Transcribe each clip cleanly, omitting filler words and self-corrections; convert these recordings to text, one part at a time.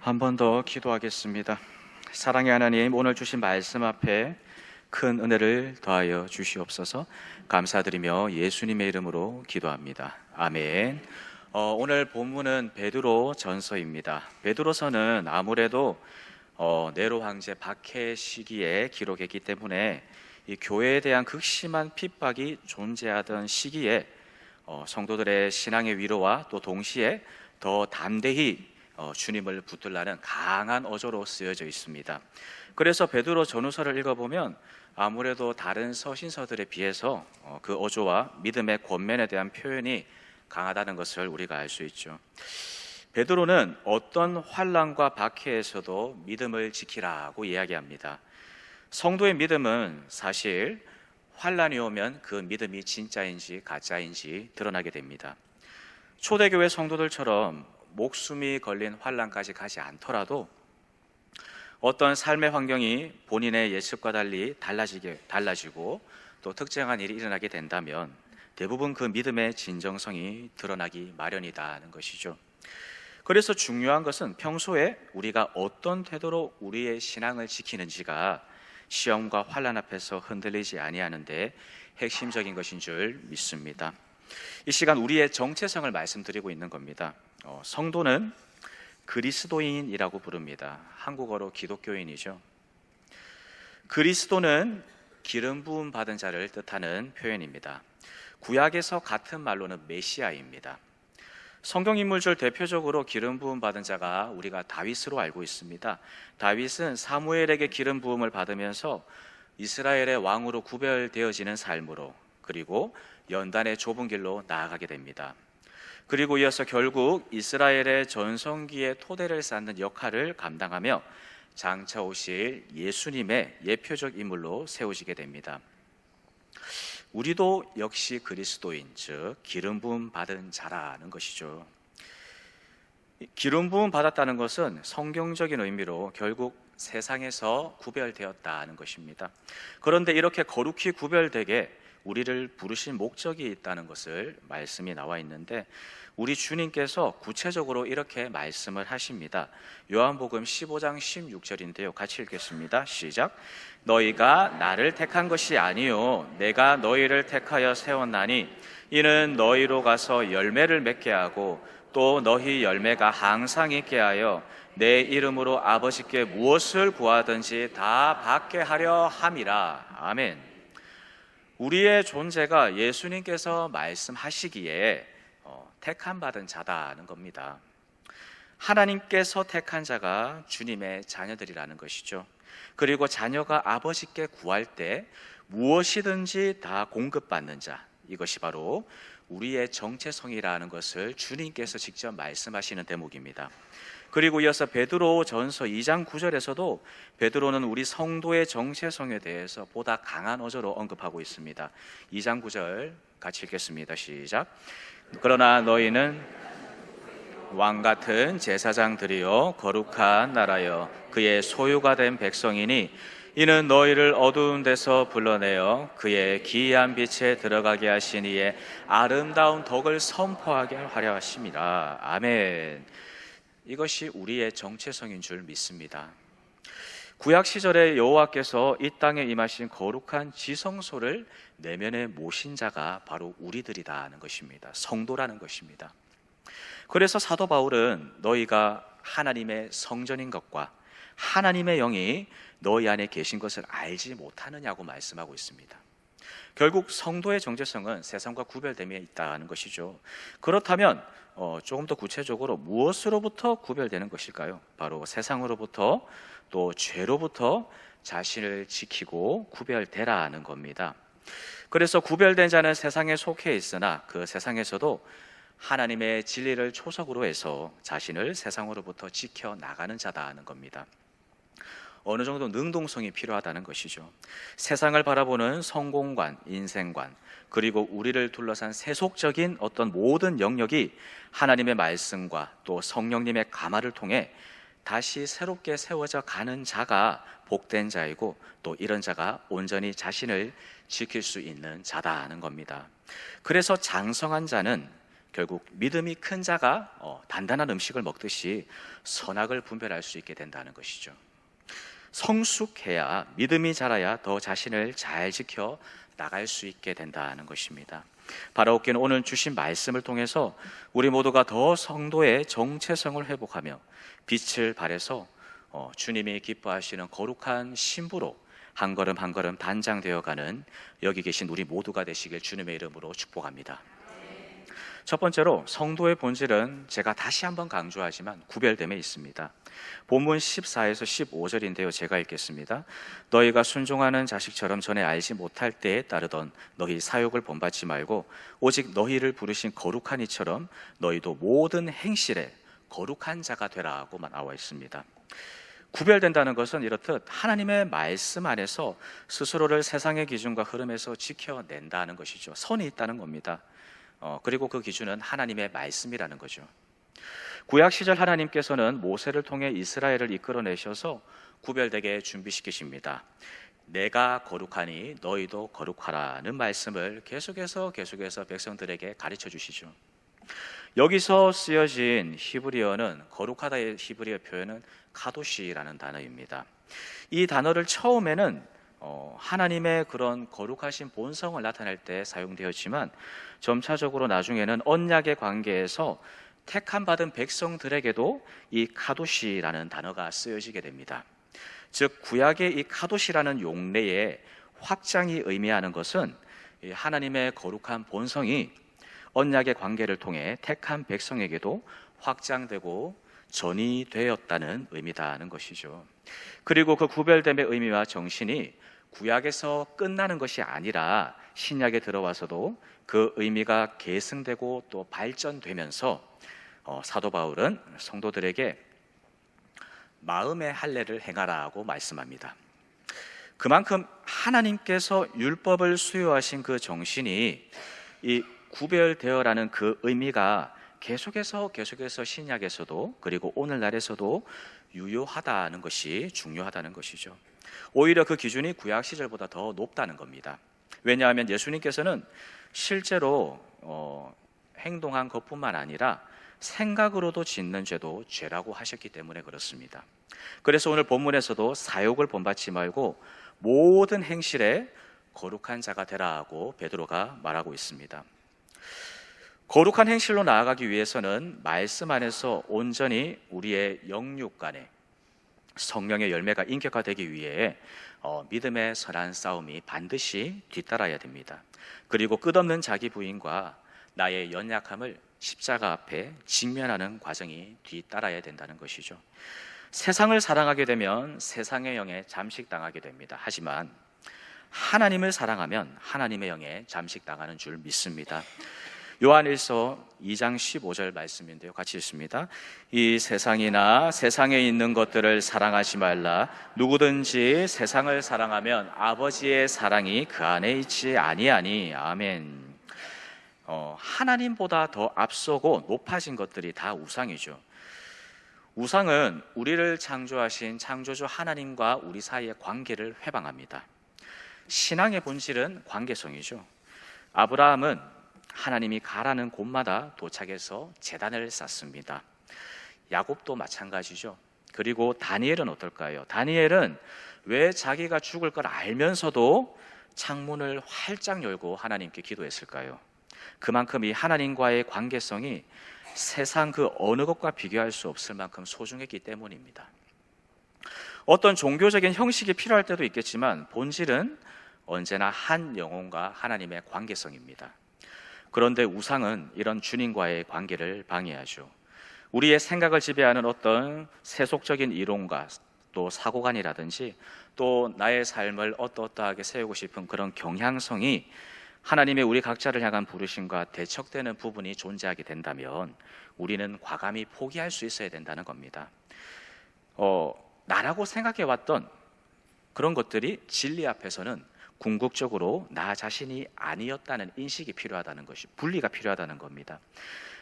한 번 더 기도하겠습니다. 사랑의 하나님, 오늘 주신 말씀 앞에 큰 은혜를 더하여 주시옵소서. 감사드리며 예수님의 이름으로 기도합니다. 아멘. 오늘 본문은 베드로 전서입니다. 베드로서는 아무래도 네로 황제 박해 시기에 기록했기 때문에 이 교회에 대한 극심한 핍박이 존재하던 시기에 성도들의 신앙의 위로와 또 동시에 더 담대히 주님을 붙들라는 강한 어조로 쓰여져 있습니다. 그래서 베드로 전후서를 읽어보면 아무래도 다른 서신서들에 비해서 그 어조와 믿음의 권면에 대한 표현이 강하다는 것을 우리가 알 수 있죠. 베드로는 어떤 환난과 박해에서도 믿음을 지키라고 이야기합니다. 성도의 믿음은 사실 환난이 오면 그 믿음이 진짜인지 가짜인지 드러나게 됩니다. 초대교회 성도들처럼 목숨이 걸린 환난까지 가지 않더라도 어떤 삶의 환경이 본인의 예측과 달리 달라지고 또 특정한 일이 일어나게 된다면 대부분 그 믿음의 진정성이 드러나기 마련이다는 것이죠. 그래서 중요한 것은 평소에 우리가 어떤 태도로 우리의 신앙을 지키는지가 시험과 환난 앞에서 흔들리지 아니하는데 핵심적인 것인 줄 믿습니다. 이 시간 우리의 정체성을 말씀드리고 있는 겁니다. 성도는 그리스도인이라고 부릅니다. 한국어로 기독교인이죠. 그리스도는 기름 부음 받은 자를 뜻하는 표현입니다. 구약에서 같은 말로는 메시아입니다. 성경 인물 중 대표적으로 기름 부음 받은 자가 우리가 다윗으로 알고 있습니다. 다윗은 사무엘에게 기름 부음을 받으면서 이스라엘의 왕으로 구별되어지는 삶으로, 그리고 연단의 좁은 길로 나아가게 됩니다. 그리고 이어서 결국 이스라엘의 전성기의 토대를 쌓는 역할을 감당하며 장차 오실 예수님의 예표적 인물로 세워지게 됩니다. 우리도 역시 그리스도인, 즉 기름 부음 받은 자라는 것이죠. 기름 부음 받았다는 것은 성경적인 의미로 결국 세상에서 구별되었다는 것입니다. 그런데 이렇게 거룩히 구별되게 우리를 부르신 목적이 있다는 것을 말씀이 나와 있는데, 우리 주님께서 구체적으로 이렇게 말씀을 하십니다. 요한복음 15장 16절인데요. 같이 읽겠습니다. 시작. 너희가 나를 택한 것이 아니요 내가 너희를 택하여 세웠나니 이는 너희로 가서 열매를 맺게 하고 또 너희 열매가 항상 있게 하여 내 이름으로 아버지께 무엇을 구하든지 다 받게 하려 함이라. 아멘. 우리의 존재가 예수님께서 말씀하시기에 택함 받은 자다는 겁니다. 하나님께서 택한 자가 주님의 자녀들이라는 것이죠. 그리고 자녀가 아버지께 구할 때 무엇이든지 다 공급받는 자, 이것이 바로 우리의 정체성이라는 것을 주님께서 직접 말씀하시는 대목입니다. 그리고 이어서 베드로 전서 2장 9절에서도 베드로는 우리 성도의 정체성에 대해서 보다 강한 어조로 언급하고 있습니다. 2장 9절 같이 읽겠습니다. 시작. 그러나 너희는 왕같은 제사장들이요 거룩한 나라여 그의 소유가 된 백성이니 이는 너희를 어두운 데서 불러내어 그의 기이한 빛에 들어가게 하신 이의 아름다운 덕을 선포하게 하려 하심이라. 아멘. 이것이 우리의 정체성인 줄 믿습니다. 구약 시절에 여호와께서 이 땅에 임하신 거룩한 지성소를 내면에 모신 자가 바로 우리들이라는 것입니다. 성도라는 것입니다. 그래서 사도 바울은 너희가 하나님의 성전인 것과 하나님의 영이 너희 안에 계신 것을 알지 못하느냐고 말씀하고 있습니다. 결국 성도의 정체성은 세상과 구별됨에 있다는 것이죠. 그렇다면 조금 더 구체적으로 무엇으로부터 구별되는 것일까요? 바로 세상으로부터 또 죄로부터 자신을 지키고 구별되라는 겁니다. 그래서 구별된 자는 세상에 속해 있으나 그 세상에서도 하나님의 진리를 초석으로 해서 자신을 세상으로부터 지켜나가는 자다는 겁니다. 어느 정도 능동성이 필요하다는 것이죠. 세상을 바라보는 성공관, 인생관, 그리고 우리를 둘러싼 세속적인 어떤 모든 영역이 하나님의 말씀과 또 성령님의 감화를 통해 다시 새롭게 세워져 가는 자가 복된 자이고 또 이런 자가 온전히 자신을 지킬 수 있는 자다는 겁니다. 그래서 장성한 자는 결국 믿음이 큰 자가 단단한 음식을 먹듯이 선악을 분별할 수 있게 된다는 것이죠. 성숙해야, 믿음이 자라야 더 자신을 잘 지켜 나갈 수 있게 된다는 것입니다. 바라옵기는 오늘 주신 말씀을 통해서 우리 모두가 더 성도의 정체성을 회복하며 빛을 발해서 주님이 기뻐하시는 거룩한 신부로 한 걸음 한 걸음 단장되어가는 여기 계신 우리 모두가 되시길 주님의 이름으로 축복합니다. 첫 번째로 성도의 본질은 제가 다시 한번 강조하지만 구별됨에 있습니다. 본문 14에서 15절인데요. 제가 읽겠습니다. 너희가 순종하는 자식처럼 전에 알지 못할 때에 따르던 너희 사욕을 본받지 말고 오직 너희를 부르신 거룩한 이처럼 너희도 모든 행실에 거룩한 자가 되라고만 나와 있습니다. 구별된다는 것은 이렇듯 하나님의 말씀 안에서 스스로를 세상의 기준과 흐름에서 지켜낸다는 것이죠. 선이 있다는 겁니다. 그리고 그 기준은 하나님의 말씀이라는 거죠. 구약 시절 하나님께서는 모세를 통해 이스라엘을 이끌어내셔서 구별되게 준비시키십니다. 내가 거룩하니 너희도 거룩하라는 말씀을 계속해서 백성들에게 가르쳐 주시죠. 여기서 쓰여진 히브리어는, 거룩하다의 히브리어 표현은 카도시라는 단어입니다. 이 단어를 처음에는 하나님의 그런 거룩하신 본성을 나타낼 때 사용되었지만 점차적으로 나중에는 언약의 관계에서 택함 받은 백성들에게도 이 카도시라는 단어가 쓰여지게 됩니다. 즉 구약의 이 카도시라는 용례의 확장이 의미하는 것은 하나님의 거룩한 본성이 언약의 관계를 통해 택한 백성에게도 확장되고 전이되었다는 의미다는 것이죠. 그리고 그 구별됨의 의미와 정신이 구약에서 끝나는 것이 아니라 신약에 들어와서도 그 의미가 계승되고 또 발전되면서 사도 바울은 성도들에게 마음의 할례를 행하라고 말씀합니다. 그만큼 하나님께서 율법을 수요하신 그 정신이 이 구별되어라는 그 의미가 계속해서 신약에서도 그리고 오늘날에서도 유효하다는 것이 중요하다는 것이죠. 오히려 그 기준이 구약 시절보다 더 높다는 겁니다. 왜냐하면 예수님께서는 실제로 행동한 것뿐만 아니라 생각으로도 짓는 죄도 죄라고 하셨기 때문에 그렇습니다. 그래서 오늘 본문에서도 사욕을 본받지 말고 모든 행실에 거룩한 자가 되라고 베드로가 말하고 있습니다. 거룩한 행실로 나아가기 위해서는 말씀 안에서 온전히 우리의 영육 간에 성령의 열매가 인격화되기 위해 믿음의 선한 싸움이 반드시 뒤따라야 됩니다. 그리고 끝없는 자기 부인과 나의 연약함을 십자가 앞에 직면하는 과정이 뒤따라야 된다는 것이죠. 세상을 사랑하게 되면 세상의 영에 잠식당하게 됩니다. 하지만 하나님을 사랑하면 하나님의 영에 잠식당하는 줄 믿습니다. 요한일서 2장 15절 말씀인데요. 같이 읽습니다. 이 세상이나 세상에 있는 것들을 사랑하지 말라. 누구든지 세상을 사랑하면 아버지의 사랑이 그 안에 있지 아니하니. 아멘. 하나님보다 더 앞서고 높아진 것들이 다 우상이죠. 우상은 우리를 창조하신 창조주 하나님과 우리 사이의 관계를 회방합니다. 신앙의 본질은 관계성이죠. 아브라함은 하나님이 가라는 곳마다 도착해서 제단을 쌓습니다. 야곱도 마찬가지죠. 그리고 다니엘은 어떨까요? 다니엘은 왜 자기가 죽을 걸 알면서도 창문을 활짝 열고 하나님께 기도했을까요? 그만큼 이 하나님과의 관계성이 세상 그 어느 것과 비교할 수 없을 만큼 소중했기 때문입니다. 어떤 종교적인 형식이 필요할 때도 있겠지만 본질은 언제나 한 영혼과 하나님의 관계성입니다. 그런데 우상은 이런 주님과의 관계를 방해하죠. 우리의 생각을 지배하는 어떤 세속적인 이론과 또 사고관이라든지 또 나의 삶을 어떠하게 세우고 싶은 그런 경향성이 하나님의 우리 각자를 향한 부르심과 대척되는 부분이 존재하게 된다면 우리는 과감히 포기할 수 있어야 된다는 겁니다. 나라고 생각해왔던 그런 것들이 진리 앞에서는 궁극적으로 나 자신이 아니었다는 인식이 필요하다는 것이, 분리가 필요하다는 겁니다.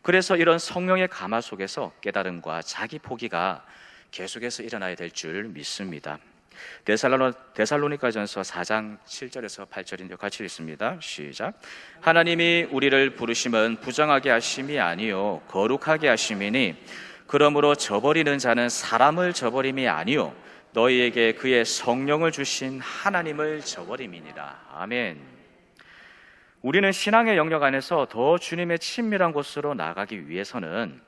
그래서 이런 성령의 감화 속에서 깨달음과 자기 포기가 계속해서 일어나야 될 줄 믿습니다. 데살로니가전서 4장 7절에서 8절인데요. 같이 읽습니다. 시작. 하나님이 우리를 부르심은 부정하게 하심이 아니요 거룩하게 하심이니 그러므로 저버리는 자는 사람을 저버림이 아니요 너희에게 그의 성령을 주신 하나님을 저버림이니라. 아멘. 우리는 신앙의 영역 안에서 더 주님의 친밀한 곳으로 나아가기 위해서는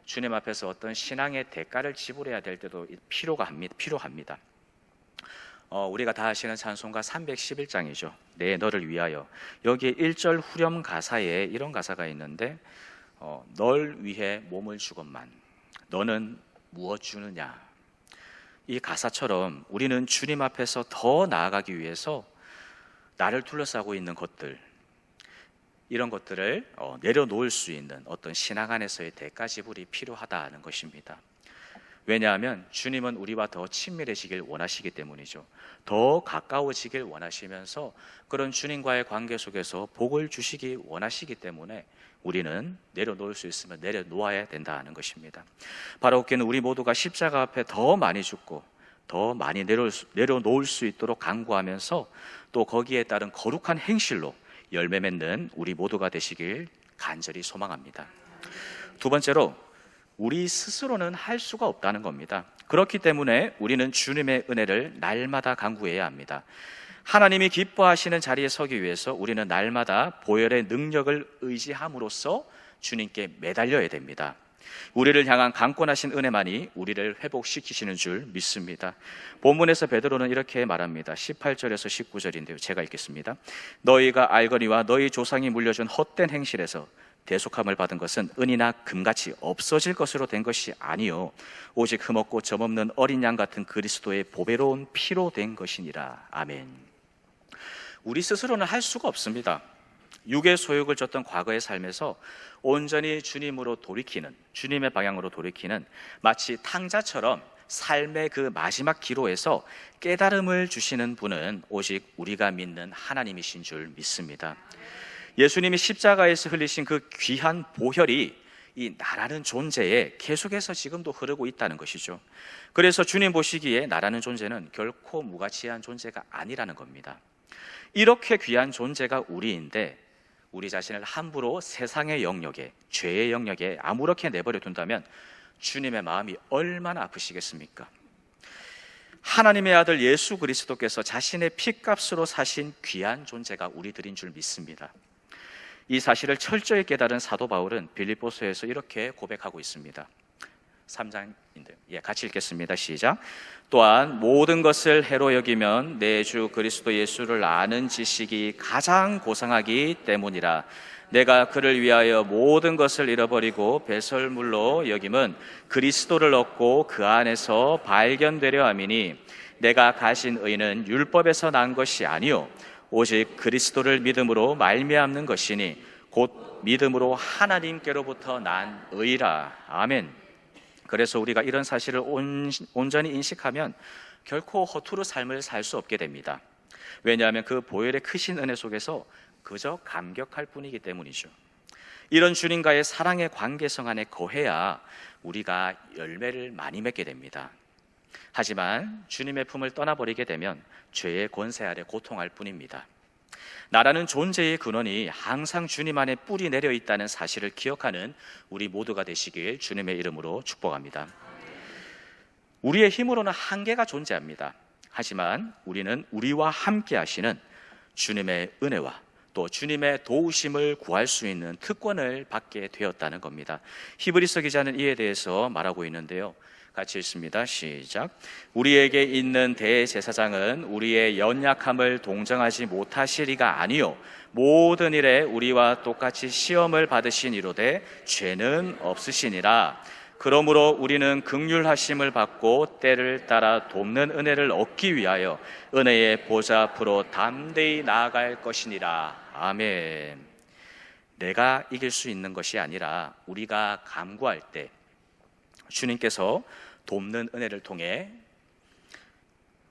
주님 앞에서 어떤 신앙의 대가를 지불해야 될 때도 필요합니다. 우리가 다 아시는 찬송가 311장이죠. 내 너를 위하여. 여기에 1절 후렴 가사에 이런 가사가 있는데 널 위해 몸을 주건만 너는 무엇 주느냐. 이 가사처럼 우리는 주님 앞에서 더 나아가기 위해서 나를 둘러싸고 있는 것들, 이런 것들을 내려놓을 수 있는 어떤 신앙 안에서의 대가 지불이 필요하다는 것입니다. 왜냐하면 주님은 우리와 더 친밀해지길 원하시기 때문이죠. 더 가까워지길 원하시면서 그런 주님과의 관계 속에서 복을 주시기 원하시기 때문에 우리는 내려놓을 수 있으면 내려놓아야 된다는 것입니다. 바로 그는 우리 모두가 십자가 앞에 더 많이 죽고 더 많이 내려놓을 수 있도록 간구하면서 또 거기에 따른 거룩한 행실로 열매 맺는 우리 모두가 되시길 간절히 소망합니다. 두 번째로, 우리 스스로는 할 수가 없다는 겁니다. 그렇기 때문에 우리는 주님의 은혜를 날마다 간구해야 합니다. 하나님이 기뻐하시는 자리에 서기 위해서 우리는 날마다 보혈의 능력을 의지함으로써 주님께 매달려야 됩니다. 우리를 향한 강권하신 은혜만이 우리를 회복시키시는 줄 믿습니다. 본문에서 베드로는 이렇게 말합니다. 18절에서 19절인데요. 제가 읽겠습니다. 너희가 알거니와 너희 조상이 물려준 헛된 행실에서 대속함을 받은 것은 은이나 금같이 없어질 것으로 된 것이 아니요 오직 흠없고 점없는 어린 양 같은 그리스도의 보배로운 피로 된 것이니라. 아멘. 우리 스스로는 할 수가 없습니다. 육의 소욕을 줬던 과거의 삶에서 온전히 주님으로 돌이키는, 주님의 방향으로 돌이키는 마치 탕자처럼 삶의 그 마지막 기로에서 깨달음을 주시는 분은 오직 우리가 믿는 하나님이신 줄 믿습니다. 예수님이 십자가에서 흘리신 그 귀한 보혈이 이 나라는 존재에 계속해서 지금도 흐르고 있다는 것이죠. 그래서 주님 보시기에 나라는 존재는 결코 무가치한 존재가 아니라는 겁니다. 이렇게 귀한 존재가 우리인데 우리 자신을 함부로 세상의 영역에, 죄의 영역에 아무렇게 내버려 둔다면 주님의 마음이 얼마나 아프시겠습니까? 하나님의 아들 예수 그리스도께서 자신의 피값으로 사신 귀한 존재가 우리들인 줄 믿습니다. 이 사실을 철저히 깨달은 사도 바울은 빌립보서에서 이렇게 고백하고 있습니다. 3장인데요. 같이 읽겠습니다. 시작. 또한 모든 것을 해로 여기면 내 주 그리스도 예수를 아는 지식이 가장 고상하기 때문이라. 내가 그를 위하여 모든 것을 잃어버리고 배설물로 여김은 그리스도를 얻고 그 안에서 발견되려 함이니 내가 가진 의는 율법에서 난 것이 아니요 오직 그리스도를 믿음으로 말미암는 것이니 곧 믿음으로 하나님께로부터 난 의라. 아멘. 그래서 우리가 이런 사실을 온전히 인식하면 결코 허투루 삶을 살 수 없게 됩니다. 왜냐하면 그 보혈의 크신 은혜 속에서 그저 감격할 뿐이기 때문이죠. 이런 주님과의 사랑의 관계성 안에 거해야 우리가 열매를 많이 맺게 됩니다. 하지만 주님의 품을 떠나버리게 되면 죄의 권세 아래 고통할 뿐입니다. 나라는 존재의 근원이 항상 주님 안에 뿌리 내려 있다는 사실을 기억하는 우리 모두가 되시길 주님의 이름으로 축복합니다. 우리의 힘으로는 한계가 존재합니다. 하지만 우리는 우리와 함께 하시는 주님의 은혜와 또 주님의 도우심을 구할 수 있는 특권을 받게 되었다는 겁니다. 히브리서 기자는 이에 대해서 말하고 있는데요. 같이 읽습니다. 시작. 우리에게 있는 대제사장은 우리의 연약함을 동정하지 못하시리가 아니요 모든 일에 우리와 똑같이 시험을 받으신 이로되 죄는 없으시니라. 그러므로 우리는 긍휼하심을 받고 때를 따라 돕는 은혜를 얻기 위하여 은혜의 보좌 앞으로 담대히 나아갈 것이니라. 아멘. 내가 이길 수 있는 것이 아니라 우리가 간구할 때 주님께서 돕는 은혜를 통해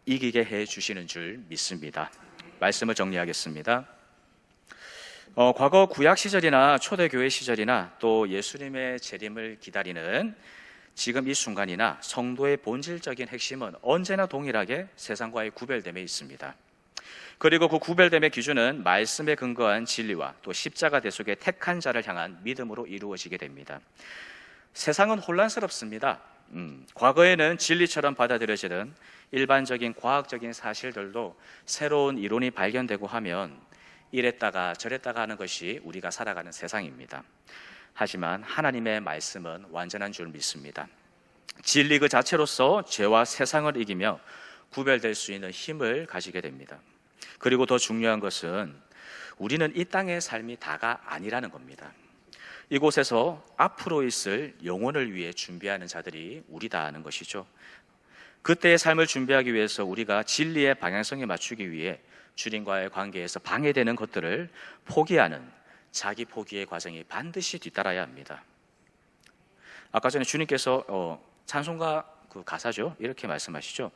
이기게 해 주시는 줄 믿습니다. 말씀을 정리하겠습니다. 과거 구약 시절이나 초대교회 시절이나 또 예수님의 재림을 기다리는 지금 이 순간이나 성도의 본질적인 핵심은 언제나 동일하게 세상과의 구별됨에 있습니다. 그리고 그 구별됨의 기준은 말씀에 근거한 진리와 또 십자가 대속의 택한 자를 향한 믿음으로 이루어지게 됩니다. 세상은 혼란스럽습니다. 과거에는 진리처럼 받아들여지던 일반적인 과학적인 사실들도 새로운 이론이 발견되고 하면 이랬다가 저랬다가 하는 것이 우리가 살아가는 세상입니다. 하지만 하나님의 말씀은 완전한 줄 믿습니다. 진리 그 자체로서 죄와 세상을 이기며 구별될 수 있는 힘을 가지게 됩니다. 그리고 더 중요한 것은 우리는 이 땅의 삶이 다가 아니라는 겁니다. 이곳에서 앞으로 있을 영혼을 위해 준비하는 자들이 우리다 하는 것이죠. 그때의 삶을 준비하기 위해서 우리가 진리의 방향성에 맞추기 위해 주님과의 관계에서 방해되는 것들을 포기하는 자기 포기의 과정이 반드시 뒤따라야 합니다. 아까 전에 주님께서 찬송가 그 가사죠. 이렇게 말씀하시죠.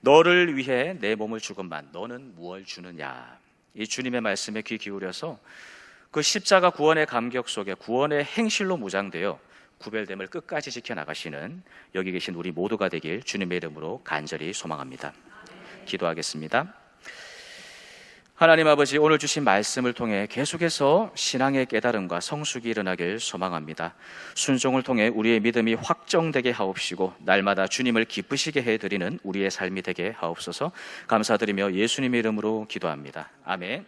너를 위해 내 몸을 주건만 너는 무엇을 주느냐. 이 주님의 말씀에 귀 기울여서 그 십자가 구원의 감격 속에 구원의 행실로 무장되어 구별됨을 끝까지 지켜나가시는 여기 계신 우리 모두가 되길 주님의 이름으로 간절히 소망합니다. 기도하겠습니다. 하나님 아버지, 오늘 주신 말씀을 통해 계속해서 신앙의 깨달음과 성숙이 일어나길 소망합니다. 순종을 통해 우리의 믿음이 확정되게 하옵시고 날마다 주님을 기쁘시게 해드리는 우리의 삶이 되게 하옵소서. 감사드리며 예수님의 이름으로 기도합니다. 아멘.